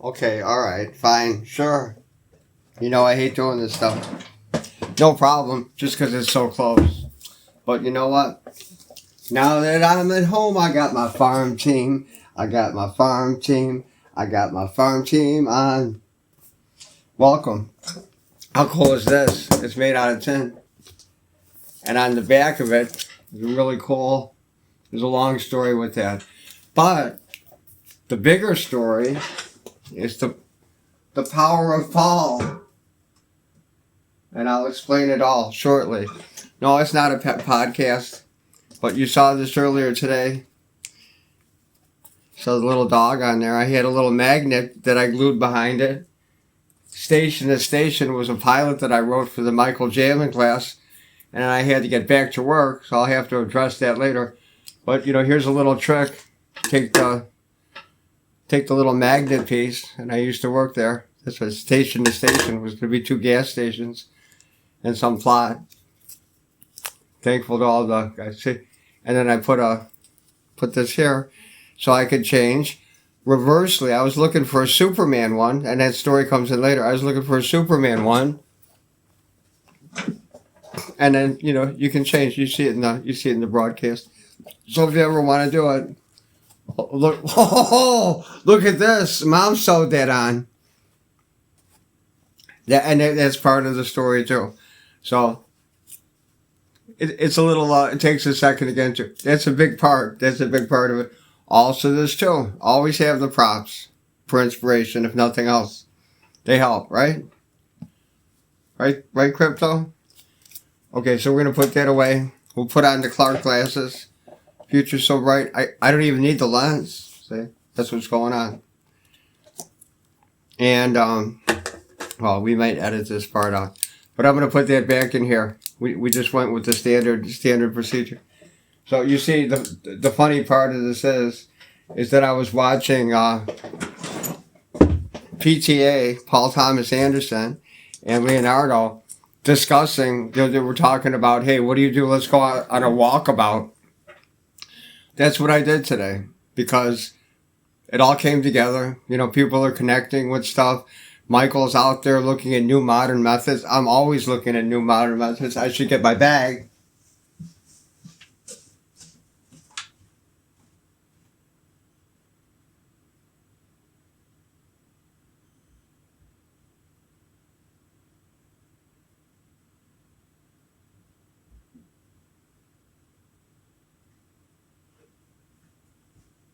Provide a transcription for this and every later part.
Okay, alright, fine, sure. You know I hate doing this stuff. No problem, just because it's so close. But you know what? Now that I'm at home, I got my farm team. I got my farm team on. Welcome. How cool is this? It's made out of tin. And on the back of it, it's really cool. There's a long story with that. But the bigger story is the power of Paul. And I'll explain it all shortly. No, it's not a pet podcast. But you saw this earlier today. So the little dog on there. I had a little magnet that I glued behind it. Station to Station was a pilot that I wrote for the Michael Jamin class. And I had to get back to work. So I'll have to address that later. But, you know, here's a little trick. Take the little magnet piece. And I used to work there. That's what Station to Station was going to be 2 gas stations. And some plot. Thankful to all the guys. See? And then I put this here so I could change. Reversely, I was looking for a Superman one, and that story comes in later. I was looking for a Superman one. And then, you know, you can change. You see it in the broadcast. So if you ever want to do it, look at this. Mom sewed that on. And that's part of the story too. So it's a little, it takes a second to get into. That's a big part. That's a big part of it. Also, this too. Always have the props for inspiration, if nothing else. They help, right? Right, Crypto? Okay, so we're going to put that away. We'll put on the Clark glasses. Future's so bright. I don't even need the lens. See? That's what's going on. And, well, we might edit this part out. But I'm going to put that back in here. We just went with the standard procedure. So you see, the funny part of this is that I was watching PTA, Paul Thomas Anderson, and Leonardo discussing, they were talking about, hey, what do you do? Let's go out on a walkabout. That's what I did today, because it all came together. You know, people are connecting with stuff. Michael's out there looking at new modern methods. I'm always looking at new modern methods. I should get my bag.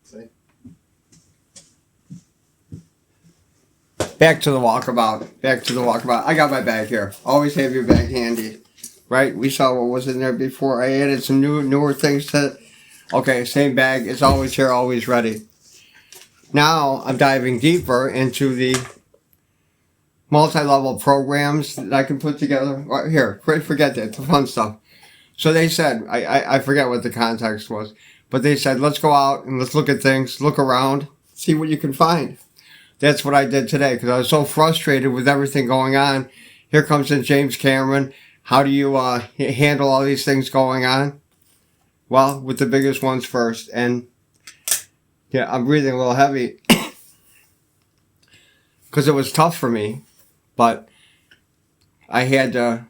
See? Back to the walkabout. I got my bag here. Always have your bag handy. Right? We saw what was in there before. I added some newer things to it. Okay, same bag. It's always here, always ready. Now, I'm diving deeper into the multi-level programs that I can put together. Right here, forget that. The fun stuff. So they said, I forget what the context was, but they said, let's go out and let's look at things, look around, see what you can find. That's what I did today, because I was so frustrated with everything going on. Here comes in James Cameron. How do you handle all these things going on? Well, with the biggest ones first. And yeah, I'm breathing a little heavy because it was tough for me. But I had to,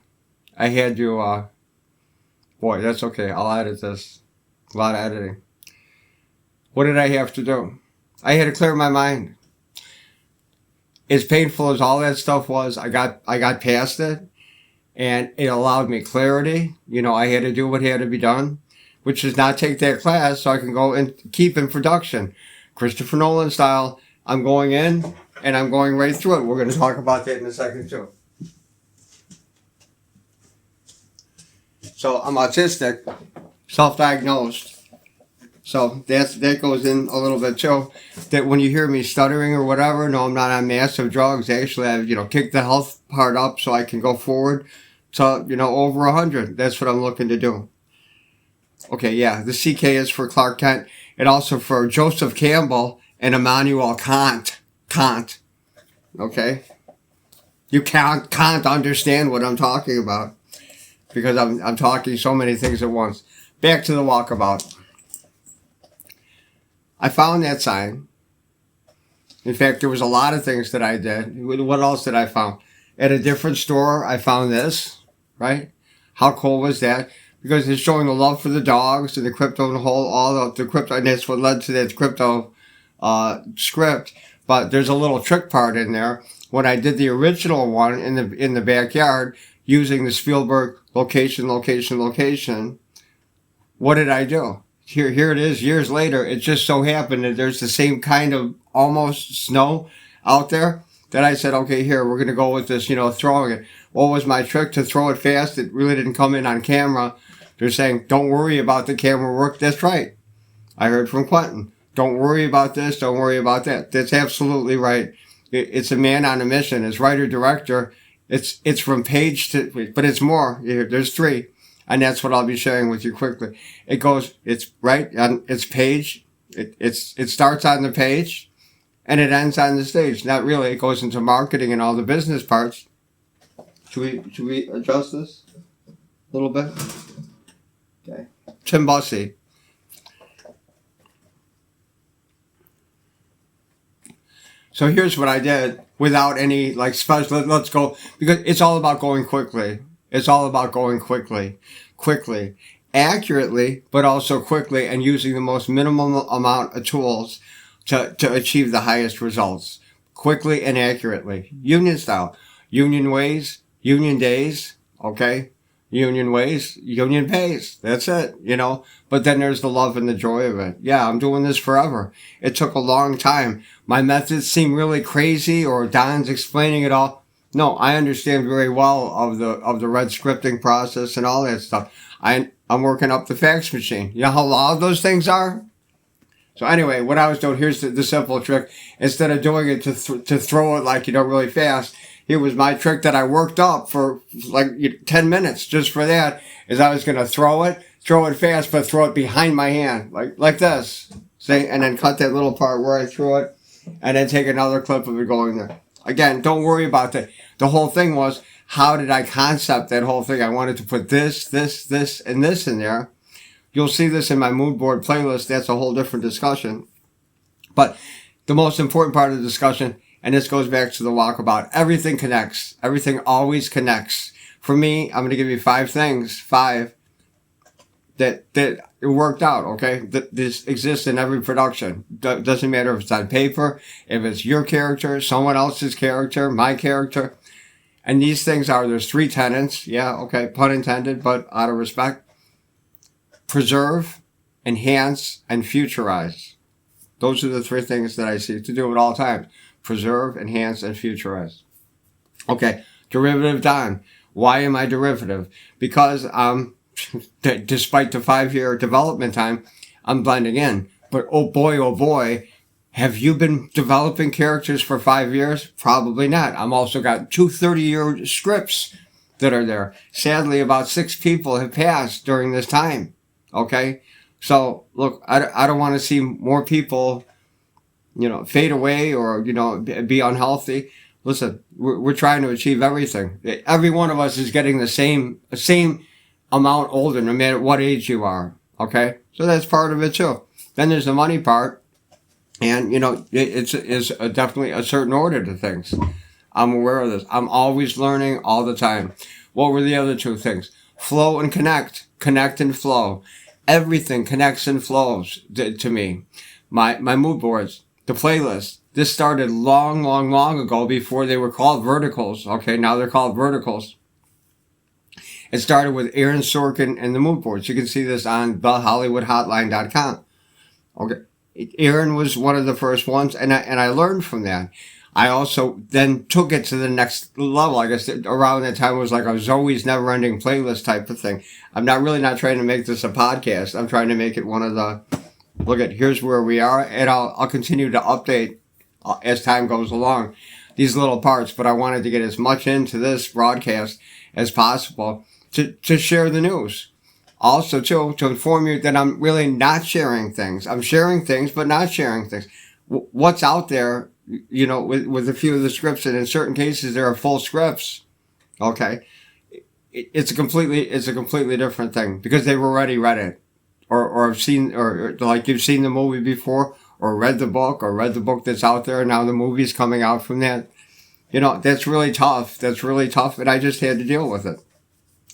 boy, that's okay. I'll edit this. A lot of editing. What did I have to do? I had to clear my mind. As painful as all that stuff was, I got past it, and it allowed me clarity. You know, I had to do what had to be done, which is not take that class so I can go and keep in production. Christopher Nolan style, I'm going in and I'm going right through it. We're going to talk about that in a second too. So I'm autistic, self-diagnosed. So that goes in a little bit too. That when you hear me stuttering or whatever, no, I'm not on massive drugs. Actually, I've, kicked the health part up so I can go forward to, over 100. That's what I'm looking to do. Okay, yeah, the CK is for Clark Kent, and also for Joseph Campbell and Immanuel Kant. Okay? You can't understand what I'm talking about, because I'm talking so many things at once. Back to the walkabout. I found that sign, In fact, there was a lot of things that I did. What else did I find? At a different store, I found this, right? How cool was that? Because it's showing the love for the dogs and the crypto and all the crypto, and that's what led to that crypto script. But there's a little trick part in there. When I did the original one in the backyard using the Spielberg location, what did I do? Here it is years later. It just so happened that there's the same kind of almost snow out there that I said, okay, here, we're going to go with this, throwing it. What was my trick? To throw it fast. It really didn't come in on camera. They're saying, don't worry about the camera work. That's right. I heard from Quentin. Don't worry about this. Don't worry about that. That's absolutely right. It's a man on a mission. As writer-director, it's from page to, but it's more. There's 3. And that's what I'll be sharing with you quickly. It's right on its page. It starts on the page and it ends on the stage. Not really. It goes into marketing and all the business parts. Should we adjust this a little bit? Okay. Tim Bussey. So here's what I did without any special, let's go, because it's all about going quickly. It's all about going quickly, accurately, but also quickly, and using the most minimum amount of tools to achieve the highest results. Quickly and accurately. Union style. Union ways, union days, okay? Union ways, union pays. That's it, But then there's the love and the joy of it. Yeah, I'm doing this forever. It took a long time. My methods seem really crazy, or Don's explaining it all. No, I understand very well of the red scripting process and all that stuff. I'm working up the fax machine. You know how loud those things are? So anyway, what I was doing, here's the simple trick. Instead of doing it to throw it really fast, here was my trick that I worked up for 10 minutes just for that, is I was going to throw it fast, but throw it behind my hand, like this. See? And then cut that little part where I threw it, and then take another clip of it going there. Again, don't worry about that. The whole thing was, how did I concept that whole thing? I wanted to put this, and this in there. You'll see this in my mood board playlist. That's a whole different discussion. But the most important part of the discussion, and this goes back to the Walkabout, everything connects. Everything always connects. For me, I'm going to give you 5 things, 5, that it worked out, okay? This exists in every production. Doesn't matter if it's on paper, if it's your character, someone else's character, my character. And these things there's 3 tenets. Yeah, okay, pun intended, but out of respect. Preserve, enhance, and futurize. Those are the 3 things that I see to do at all times. Preserve, enhance, and futurize. Okay, derivative Don. Why am I derivative? Because despite the 5-year development time, I'm blending in. But oh boy, have you been developing characters for 5 years? Probably not. I'm also got 2 30-year scripts that are there. Sadly, about 6 people have passed during this time. Okay? So, look, I don't want to see more people, fade away or, be unhealthy. Listen, we're trying to achieve everything. Every one of us is getting the same amount older, no matter what age you are. Okay? So that's part of it too. Then there's the money part. And, it's definitely a certain order to things. I'm aware of this. I'm always learning all the time. What were the other 2 things? Flow and connect. Connect and flow. Everything connects and flows to me. My mood boards, the playlist. This started long ago before they were called verticals. Okay, now they're called verticals. It started with Aaron Sorkin and the mood boards. You can see this on thehollywoodhotline.com. Okay. Aaron was one of the first ones, and I learned from that. I also then took it to the next level. I guess around that time it was like a Zoe's never-ending playlist type of thing. I'm not trying to make this a podcast. I'm trying to make it one of the, look at, here's where we are, and I'll continue to update as time goes along these little parts, but I wanted to get as much into this broadcast as possible to share the news. Also, to inform you that I'm really not sharing things. I'm sharing things, but not sharing things. What's out there, with a few of the scripts, and in certain cases there are full scripts. Okay, it's a completely different thing because they've already read it, or have seen, or like you've seen the movie before, or read the book that's out there, and now the movie's coming out from that. You know, that's really tough. That's really tough, and I just had to deal with it.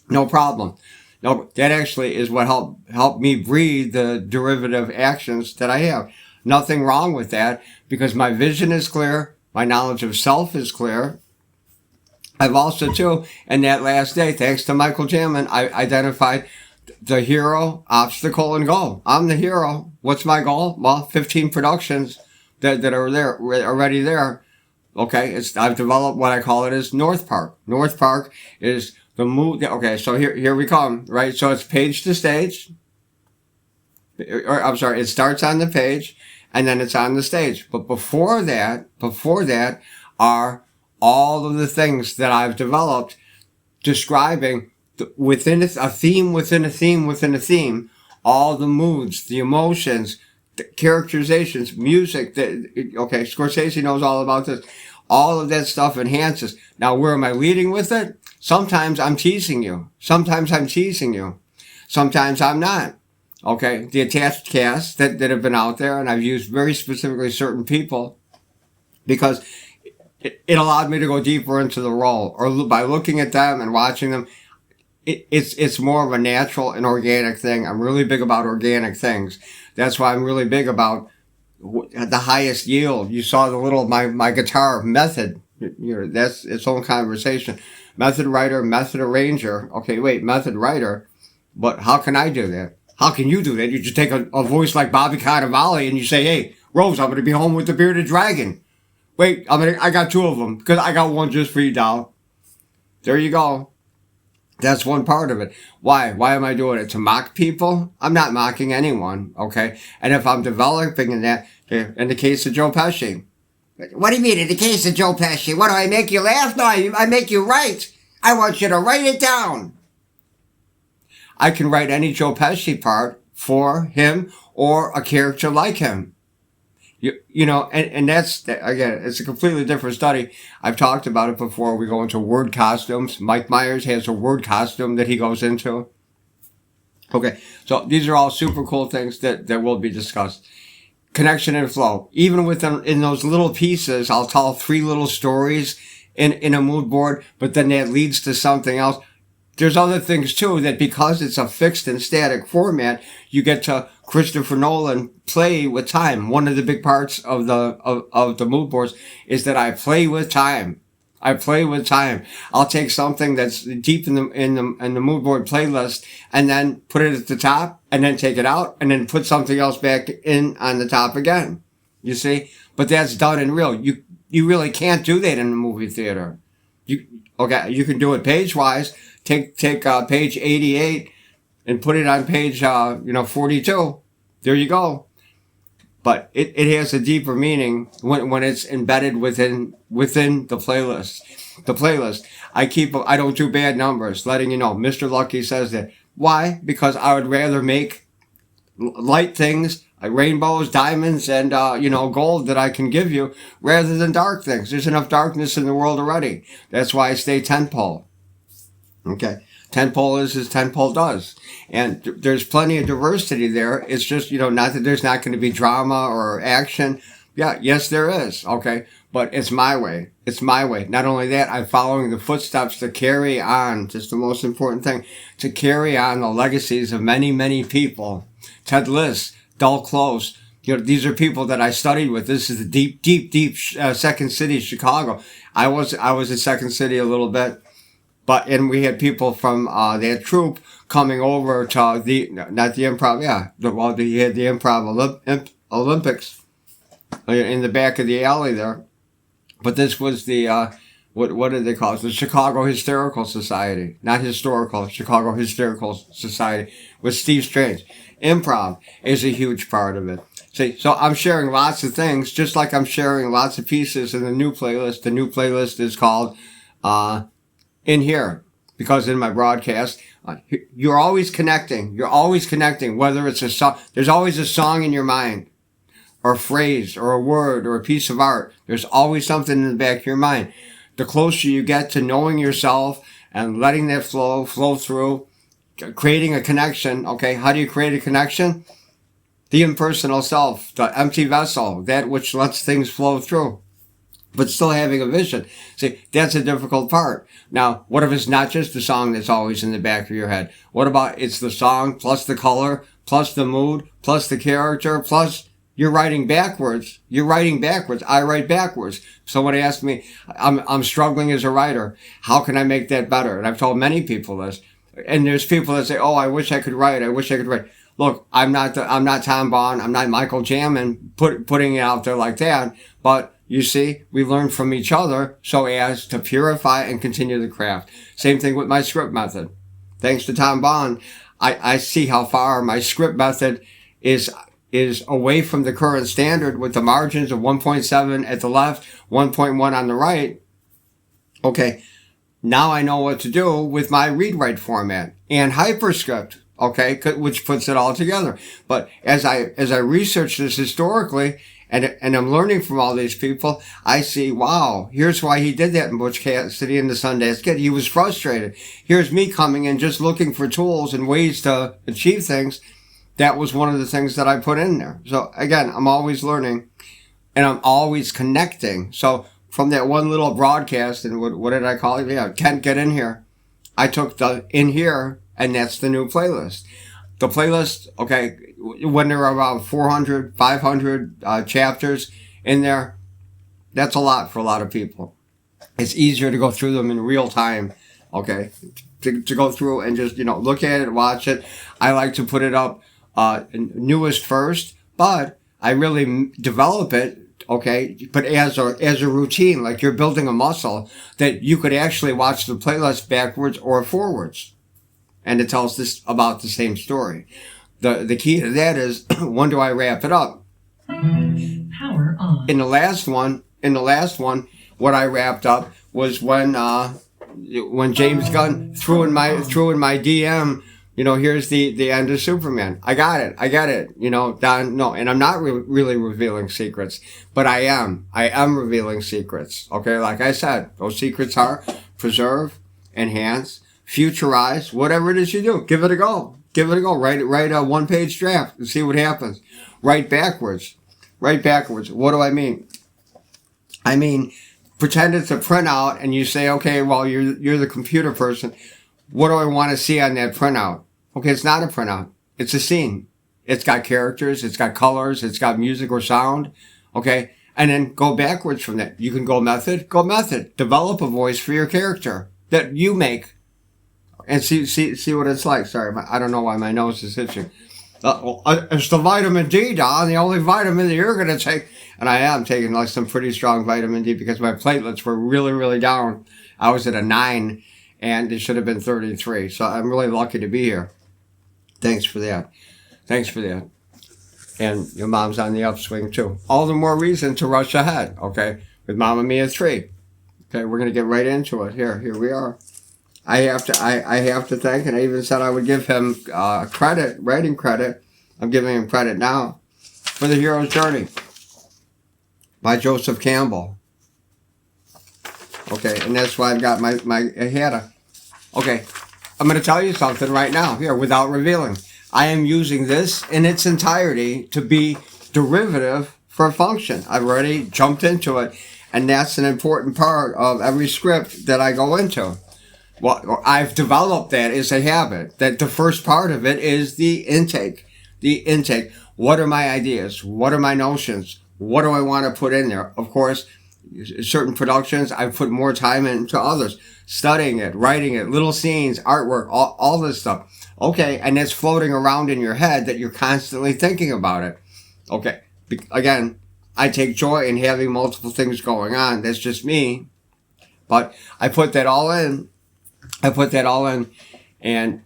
No problem. No, that actually is what helped me breed the derivative actions that I have. Nothing wrong with that, because my vision is clear, my knowledge of self is clear. I've also, too, in that last day, thanks to Michael Jamin, I identified the hero, obstacle, and goal. I'm the hero. What's my goal? Well, 15 productions that are there, already there. Okay, I've developed what I call it as North Park. North Park is the move. Okay, so here we come, right? So it's page to stage. Or I'm sorry, it starts on the page and then it's on the stage. But before that are all of the things that I've developed describing within a theme, within a theme, within a theme, all the moods, the emotions, the characterizations, music. Okay, Scorsese knows all about this. All of that stuff enhances. Now, where am I leading with it? Sometimes I'm teasing you. Sometimes I'm teasing you. Sometimes I'm not. Okay, the attached casts that have been out there, and I've used very specifically certain people because it allowed me to go deeper into the role, or by looking at them and watching them. It's more of a natural and organic thing. I'm really big about organic things. That's why I'm really big about the highest yield. You saw the little my guitar method. That's its own conversation. Method writer, method arranger. Okay, wait, method writer. But how can I do that? How can you do that? You just take a voice like Bobby Cannavale and you say, "Hey, Rose, I'm going to be home with the bearded dragon." Wait, I got two of them because I got one just for you, doll. There you go. That's one part of it. Why? Why am I doing it? To mock people? I'm not mocking anyone, okay? And if I'm developing in that, in the case of Joe Pesci. What do you mean, in the case of Joe Pesci? What, do I make you laugh? No, I make you write. I want you to write it down. I can write any Joe Pesci part for him or a character like him. You know, and that's, again, it's a completely different study. I've talked about it before. We go into word costumes. Mike Myers has a word costume that he goes into. Okay, so these are all super cool things that will be discussed. Connection and flow. Even in those little pieces, I'll tell 3 little stories in a mood board, but then that leads to something else. There's other things too that because it's a fixed and static format, you get to Christopher Nolan play with time. One of the big parts of the mood boards is that I play with time. I play with time. I'll take something that's deep in the mood board playlist and then put it at the top and then take it out and then put something else back in on the top again. You see? But that's done in real. You really can't do that in a movie theater. You can do it page wise. Take page 88 and put it on page 42. There you go. But it has a deeper meaning when it's embedded within the playlist. The playlist. I don't do bad numbers, letting you know. Mr. Lucky says that. Why? Because I would rather make light things like rainbows, diamonds, and gold that I can give you rather than dark things. There's enough darkness in the world already. That's why I stay 10-pole. Okay. 10-pole is as 10-pole does. And there's plenty of diversity there. It's just, not that there's not going to be drama or action. Yeah, yes, there is. Okay. But it's my way. It's my way. Not only that, I'm following the footsteps to carry on, just the most important thing, to carry on the legacies of many, many people. Ted Liss, Dull Close. These are people that I studied with. This is the deep Second City, Chicago. I was at Second City a little bit. And we had people from that troupe coming over to not the improv, he had the improv Olympics in the back of the alley there. But this was the, what did they call it? The Chicago Hysterical Society. Not historical, Chicago Hysterical Society with Steve Strange. Improv is a huge part of it. See, so I'm sharing lots of things, just like I'm sharing lots of pieces in the new playlist. The new playlist is called, in here, because in my broadcast, you're always connecting. You're always connecting, whether it's a song. There's always a song in your mind, or a phrase, or a word, or a piece of art. There's always something in the back of your mind. The closer you get to knowing yourself and letting that flow through, creating a connection. Okay, how do you create a connection? the impersonal self, the empty vessel, that which lets things flow through, but still having a vision. See, that's a difficult part. Now, what if it's not just the song that's always in the back of your head? What about it's the song plus the color, plus the mood, plus the character, plus you're writing backwards. You're writing backwards. I write backwards. Someone asked me, I'm struggling as a writer. How can I make that better? And I've told many people this. And there's people that say, oh, I wish I could write. I wish I could write. Look, I'm not Tom Bond. I'm not Michael Jamin putting it out there like that. But you see, we learn from each other so as to purify and continue the craft. Same thing with my script method. Thanks to Tom Bond, I see how far my script method is away from the current standard with the margins of 1.7 at the left, 1.1 on the right. Okay, now I know what to do with my read-write format and hyperscript. Okay, which puts it all together. But as I research this historically, and I'm learning from all these people, I see, wow, here's why he did that in Butch Cassidy and the Sundance Kid. He was frustrated. Here's me coming in just looking for tools and ways to achieve things. That was one of the things that I put in there. So again, I'm always learning and I'm always connecting. So from that one little broadcast, and what did I call it? Yeah, Can't Get In Here. I took the in here, and that's the new playlist. The playlist, okay, when there are about 400, 500 chapters in there, that's a lot for a lot of people. It's easier to go through them in real time, okay, to go through and just, look at it, watch it. I like to put it up newest first, but I really develop it, okay, but as a routine, like you're building a muscle that you could actually watch the playlist backwards or forwards. And it tells this about the same story. The key to that is, when do I wrap it up? Power on. In the last one, what I wrapped up was when James Gunn threw in my DM, here's the end of Superman. I got it. Don, no, and I'm not really revealing secrets, but I am revealing secrets. Okay, like I said, those secrets are preserve, enhance, futurize, whatever it is you do, give it a go. Write a one-page draft and see what happens. Write backwards. What do I mean? I mean, pretend it's a printout and you say, okay, well, you're the computer person. What do I want to see on that printout? Okay, it's not a printout. It's a scene. It's got characters. It's got colors. It's got music or sound. Okay, and then go backwards from that. You can go method. Develop a voice for your character that you make. And see what it's like. Sorry, I don't know why my nose is itching. It's the vitamin D, Don, the only vitamin that you're going to take. And I am taking like some pretty strong vitamin D because my platelets were really, really down. I was at a 9 and it should have been 33. So I'm really lucky to be here. Thanks for that. And your mom's on the upswing too. All the more reason to rush ahead, okay? With Mamma Mia 3. Okay, we're going to get right into it. Here we are. I have to thank, and I even said I would give him writing credit. I'm giving him credit now for The Hero's Journey by Joseph Campbell. Okay, and that's why I've got my hat. Okay, I'm going to tell you something right now here without revealing. I am using this in its entirety to be derivative for a function. I've already jumped into it, and that's an important part of every script that I go into. Well, I've developed that as a habit, that the first part of it is the intake. What are my ideas? What are my notions? What do I want to put in there? Of course, certain productions, I've put more time into others. Studying it, writing it, little scenes, artwork, all this stuff. Okay, and it's floating around in your head that you're constantly thinking about it. Okay, again, I take joy in having multiple things going on. That's just me. But I put that all in. And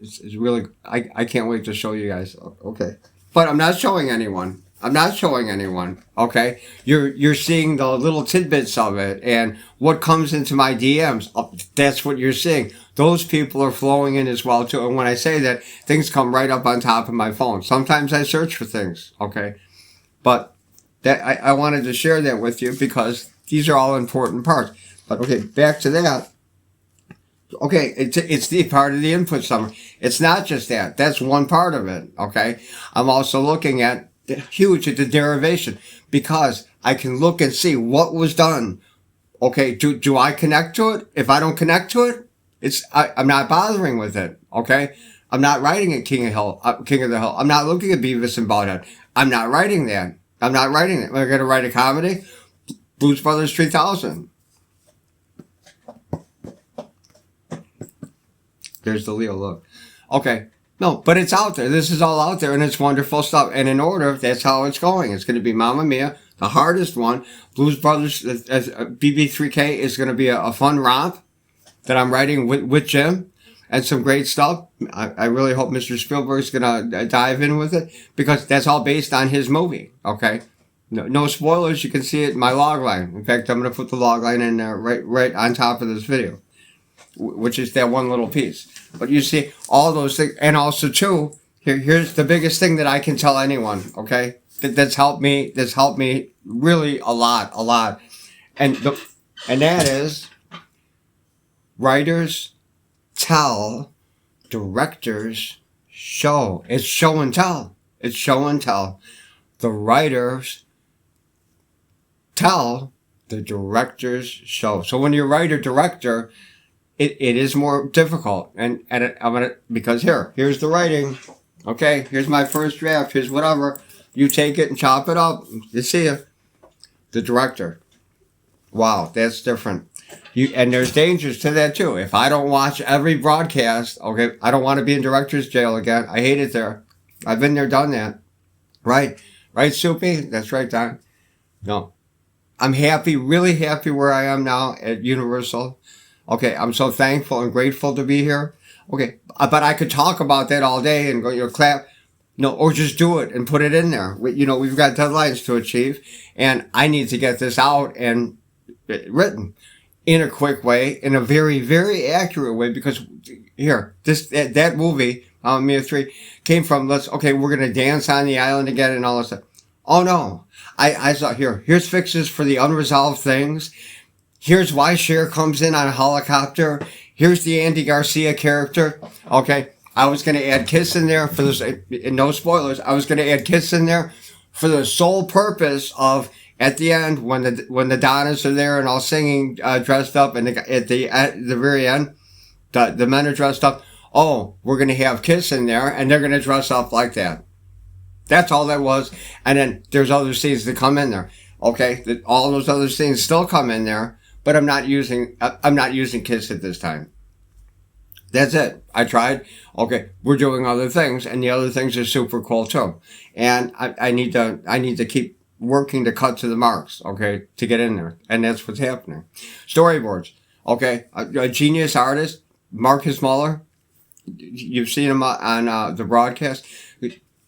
it's really, I can't wait to show you guys. Okay. But I'm not showing anyone. Okay. You're seeing the little tidbits of it and what comes into my DMs. That's what you're seeing. Those people are flowing in as well too. And when I say that, things come right up on top of my phone. Sometimes I search for things. Okay. But that I wanted to share that with you because these are all important parts. But okay, back to that. Okay, it's the part of the input summary. It's not just that. That's one part of it. Okay, I'm also looking at the derivation, because I can look and see what was done. Okay, do I connect to it? If I don't connect to it, I'm not bothering with it. Okay, I'm not writing at King of the Hill. I'm not looking at Beavis and Butthead. I'm not writing that. I'm not writing it. Am I going to write a comedy? Blues Brothers 3000. There's the Leo look. Okay. No, but it's out there. This is all out there, and it's wonderful stuff. And in order, that's how it's going. It's going to be Mamma Mia, the hardest one. Blues Brothers, BB3K is going to be a fun romp that I'm writing with Jim, and some great stuff. I really hope Mr. Spielberg's going to dive in with it, because that's all based on his movie. Okay. No spoilers. You can see it in my log line. In fact, I'm going to put the log line in there right on top of this video, which is that one little piece. But you see all those things. And also, too, here's the biggest thing that I can tell anyone, okay? That's helped me really a lot. And that is, writers tell, directors show. It's show and tell. It's show and tell. The writers tell, the directors show. So when you're writer-director, it is more difficult. And I'm gonna, because here's the writing. Okay, here's my first draft. Here's whatever. You take it and chop it up. You see it. The director. Wow, that's different. And there's dangers to that too. If I don't watch every broadcast, okay, I don't want to be in director's jail again. I hate it there. I've been there, done that. Right, Soupy? That's right, Don. No. I'm happy, really happy where I am now at Universal. Okay, I'm so thankful and grateful to be here. Okay, but I could talk about that all day and go, clap. No, or just do it and put it in there. We've got deadlines to achieve, and I need to get this out and written in a quick way, in a very, very accurate way, because that movie, Mia 3, came from, we're going to dance on the island again and all this stuff. Oh no. I saw here's fixes for the unresolved things. Here's why Cher comes in on a helicopter. Here's the Andy Garcia character. Okay. I was going to add Kiss in there for this, no spoilers. I was going to add Kiss in there for the sole purpose of, at the end, when the Donnas are there and all singing, dressed up, and at the very end, the men are dressed up. Oh, we're going to have Kiss in there, and they're going to dress up like that. That's all that was. And then there's other scenes that come in there. Okay, all those other scenes still come in there, but I'm not using Kiss at this time. That's it. I tried. Okay, we're doing other things, and the other things are super cool too. And I need to keep working to cut to the marks. Okay, to get in there, and that's what's happening. Storyboards. Okay, a genius artist, Marcus Muller. You've seen him on the broadcast.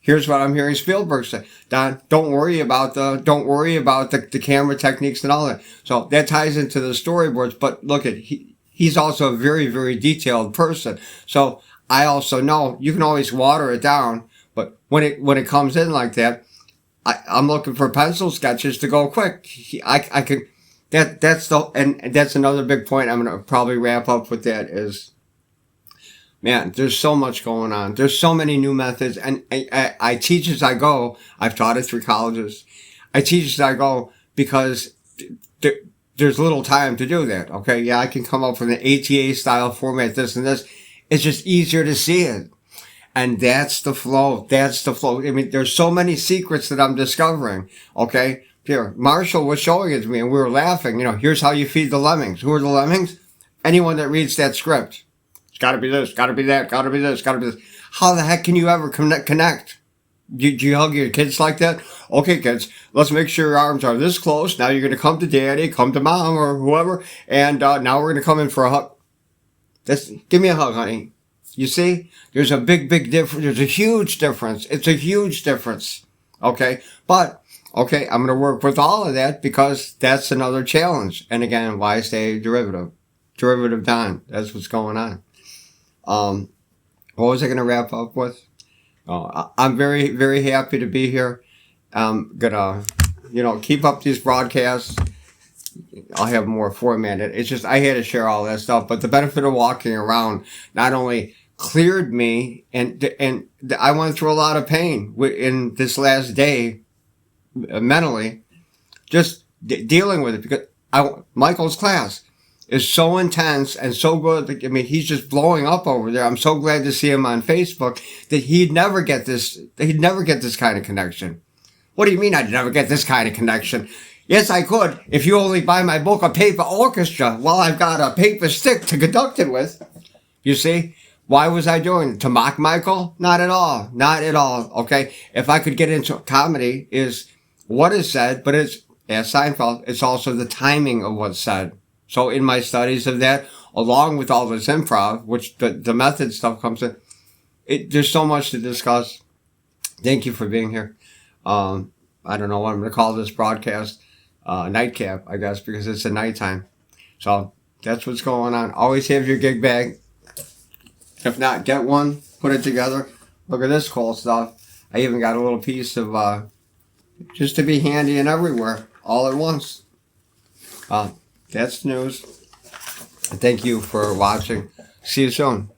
Here's what I'm hearing Spielberg say. Don, don't worry about the camera techniques and all that. So that ties into the storyboards. But look he's also a very, very detailed person. So I also know you can always water it down. But when it comes in like that, I'm looking for pencil sketches to go quick. I could, and that's another big point. I'm going to probably wrap up with that is, man, there's so much going on. There's so many new methods, and I teach as I go. I've taught at 3 colleges. I teach as I go because there's little time to do that. Okay, yeah, I can come up with an ATA style format, this and this. It's just easier to see it, and that's the flow. That's the flow. I mean, there's so many secrets that I'm discovering. Okay, here, Marshall was showing it to me, and we were laughing. Here's how you feed the lemmings. Who are the lemmings? Anyone that reads that script. Got to be this, got to be that, got to be this, got to be this. How the heck can you ever connect? Do you hug your kids like that? Okay, kids, let's make sure your arms are this close. Now you're going to come to daddy, come to mom, or whoever, and now we're going to come in for a hug. Give me a hug, honey. You see? There's a big difference. There's a huge difference. It's a huge difference. Okay? But, okay, I'm going to work with all of that because that's another challenge. And again, why stay derivative? Derivative Don. That's what's going on. What was I going to wrap up with? I'm very, very happy to be here. I'm going to, keep up these broadcasts. I'll have more formatted. It's just I had to share all that stuff. But the benefit of walking around not only cleared me, and I went through a lot of pain in this last day mentally, just dealing with it, because Michael's class is so intense and so good. I mean, he's just blowing up over there. I'm so glad to see him on Facebook that he'd never get this kind of connection. What do you mean I'd never get this kind of connection? Yes, I could if you only buy my book, A Paper Orchestra. Well, I've got a paper stick to conduct it with. You see? Why was I doing it? To mock Michael? Not at all. Not at all. Okay? If I could get into comedy, is what is said, but it's, as Seinfeld, it's also the timing of what's said. So in my studies of that, along with all this improv, which the method stuff comes in, there's so much to discuss. Thank you for being here. I don't know what I'm going to call this broadcast. Nightcap, I guess, because it's a nighttime. So that's what's going on. Always have your gig bag. If not, get one, put it together. Look at this cool stuff. I even got a little piece of, just to be handy and everywhere, all at once. That's news. Thank you for watching. See you soon.